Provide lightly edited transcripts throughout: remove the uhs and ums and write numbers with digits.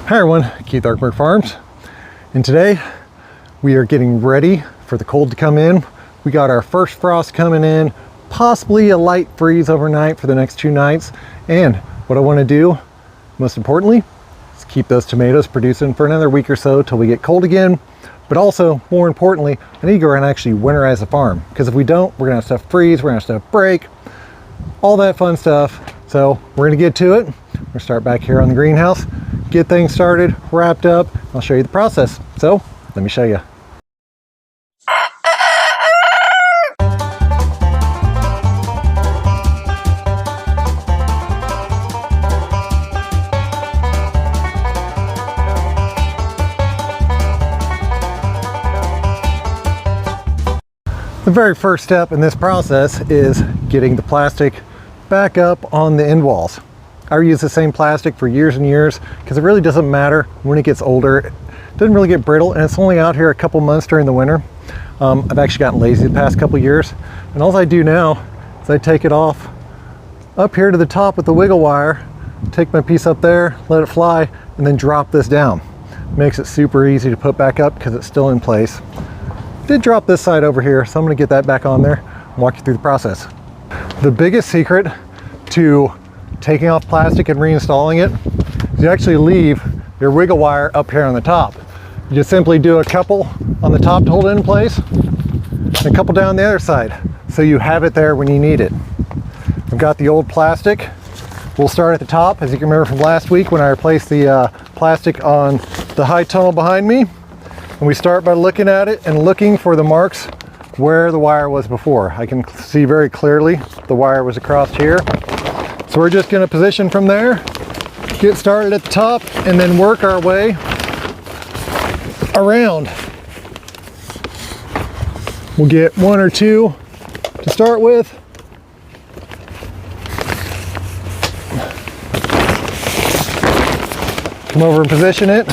Hi everyone, Keith Arkenberg Farms, and today we are getting ready for the cold to come in. We got our first frost coming in, possibly a light freeze overnight for the next 2 nights. And what I want to do, most importantly, is keep those tomatoes producing for another week or so till we get cold again. But also, more importantly, I need to go around and actually winterize the farm, because if we don't, we're gonna have stuff freeze, we're gonna have stuff break, all that fun stuff. So we're gonna get to it. We're gonna start back here on the greenhouse, get things started, wrapped up. I'll show you the process. So let me show you. The very first step in this process is getting the plastic back up on the end walls. I use the same plastic for years and years because it really doesn't matter when it gets older. It doesn't really get brittle, and it's only out here a couple months during the winter. I've actually gotten lazy the past couple years, and all I do now is I take it off up here to the top with the wiggle wire, take my piece up there, let it fly, and then drop this down. Makes it super easy to put back up because it's still in place. Did drop this side over here, so I'm going to get that back on there and walk you through the process. The biggest secret to taking off plastic and reinstalling it is you actually leave your wiggle wire up here on the top. You just simply do a couple on the top to hold it in place and a couple down the other side, so you have it there when you need it. I've got the old plastic. We'll start at the top, as you can remember from last week when I replaced the plastic on the high tunnel behind me. And we start by looking at it and looking for the marks where the wire was before. I can see very clearly the wire was across here. So we're just going to position from there, get started at the top, and then work our way around. We'll get 1 or 2 to start with. Come over and position it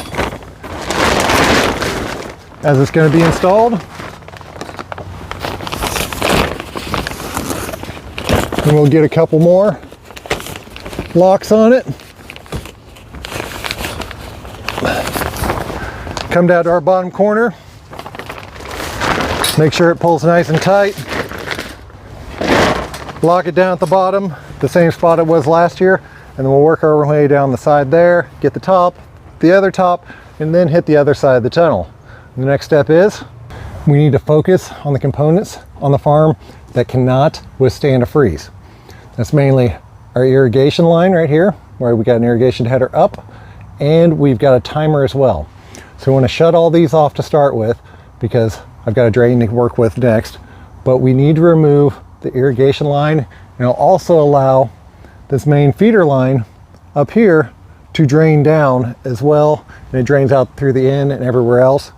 as it's going to be installed. And we'll get a couple more locks on it. Come down to our bottom corner. Make sure it pulls nice and tight. Lock it down at the bottom, the same spot it was last year, and then we'll work our way down the side there, get the top, the other top, and then hit the other side of the tunnel. The next step is we need to focus on the components on the farm that cannot withstand a freeze. That's mainly our irrigation line right here, where we got an irrigation header up, and we've got a timer as well. So we want to shut all these off to start with because I've got a drain to work with next, but we need to remove the irrigation line, and it'll also allow this main feeder line up here to drain down as well, and it drains out through the end and everywhere else.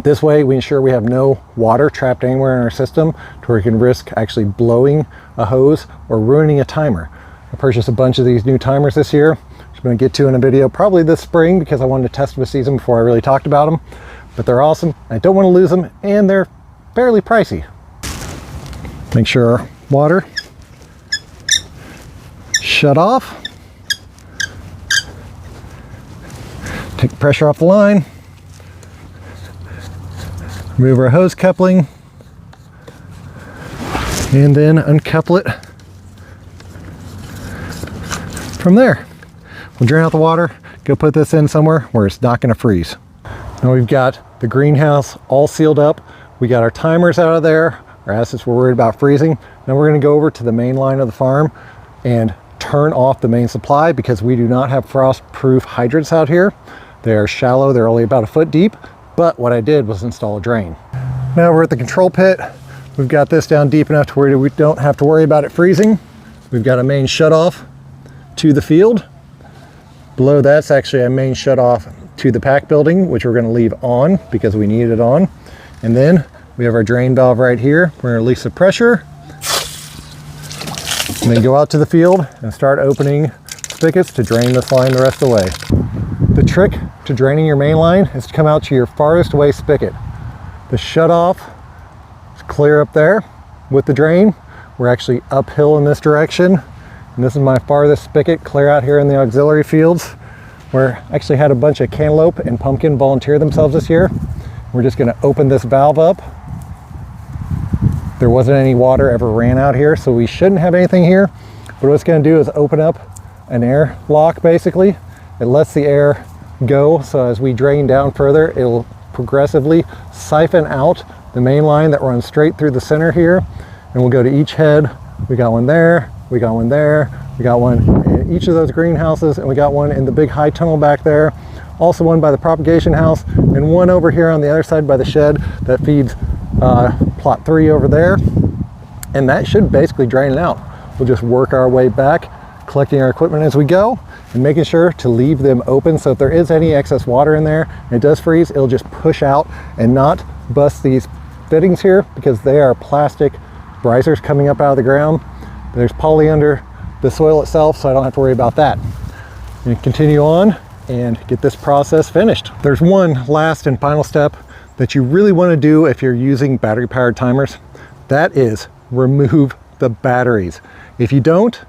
This way we ensure we have no water trapped anywhere in our system to where we can risk actually blowing a hose or ruining a timer. I purchased a bunch of these new timers this year, which I'm going to get to in a video probably this spring because I wanted to test them with season before I really talked about them. But they're awesome. I don't want to lose them, and they're fairly pricey. Make sure our water shut off. Take the pressure off the line. Remove our hose coupling, and then uncouple it from there. We'll drain out the water, go put this in somewhere where it's not going to freeze. Now we've got the greenhouse all sealed up. We got our timers out of there. Our assets were worried about freezing. Now we're going to go over to the main line of the farm and turn off the main supply because we do not have frost-proof hydrants out here. They are shallow. They're only about 1 foot deep. But what I did was install a drain. Now we're at the control pit. We've got this down deep enough to where we don't have to worry about it freezing. We've got a main shutoff to the field. Below that's actually a main shutoff to the pack building, which we're going to leave on because we need it on. And then we have our drain valve right here. We're going to release the pressure and then go out to the field and start opening spigots to drain this line the rest of the way. The trick to draining your main line is to come out to your farthest away spigot. The shutoff is clear up there with the drain. We're actually uphill in this direction, and this is my farthest spigot clear out here in the auxiliary fields. We're actually had a bunch of cantaloupe and pumpkin volunteer themselves this year. We're just going to open this valve up. There wasn't any water ever ran out here, so we shouldn't have anything here. But what it's going to do is open up an air lock basically. It lets the air go, so as we drain down further, it'll progressively siphon out the main line that runs straight through the center here. And we'll go to each head. We got one there, we got one there, we got one in each of those greenhouses, and we got one in the big high tunnel back there. Also one by the propagation house, and one over here on the other side by the shed that feeds plot 3 over there. And that should basically drain it out. We'll just work our way back, collecting our equipment as we go, and making sure to leave them open, so if there is any excess water in there and it does freeze, it'll just push out and not bust these fittings here, because they are plastic risers coming up out of the ground. There's poly under the soil itself, so I don't have to worry about that. And continue on and get this process finished. There's one last and final step that you really want to do if you're using battery powered timers. That is remove the batteries. If you don't,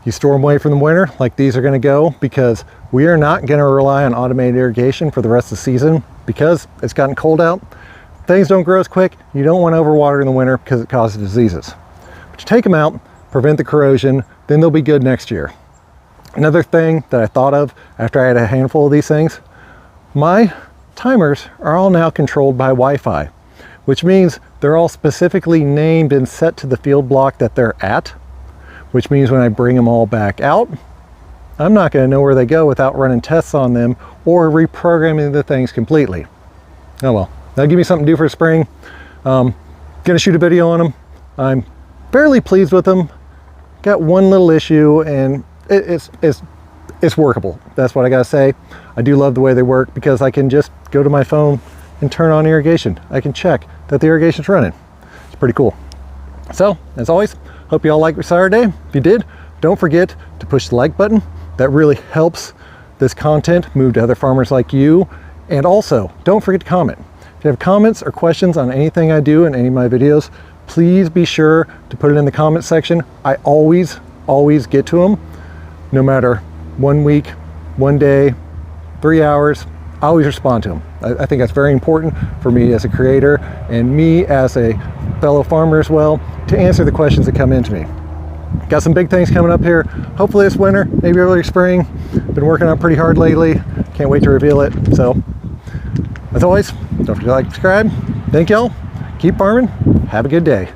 you store them away from the winter like these are going to go, because we are not going to rely on automated irrigation for the rest of the season because it's gotten cold out. Things don't grow as quick. You don't want to overwater in the winter because it causes diseases. But you take them out, prevent the corrosion, then they'll be good next year. Another thing that I thought of after I had a handful of these things, my timers are all now controlled by Wi-Fi, which means they're all specifically named and set to the field block that they're at, which means when I bring them all back out, I'm not going to know where they go without running tests on them or reprogramming the things completely. Oh well, that'll give me something to do for spring. Gonna shoot a video on them. I'm fairly pleased with them. Got one little issue, and it's workable. That's what I gotta say. I do love the way they work because I can just go to my phone and turn on irrigation. I can check that the irrigation's running. It's pretty cool. So, as always, hope you all liked what you saw today. If you did, don't forget to push the like button. That really helps this content move to other farmers like you. And also, don't forget to comment. If you have comments or questions on anything I do in any of my videos, please be sure to put it in the comment section. I always get to them, no matter 1 week, 1 day, 3 hours. I always respond to them. I think that's very important for me as a creator and me as a fellow farmer as well, to answer the questions that come into me. Got some big things coming up here, hopefully this winter, maybe early spring. Been working on pretty hard lately. Can't wait to reveal it. So, as always, don't forget to like, subscribe. Thank y'all. Keep farming. Have a good day.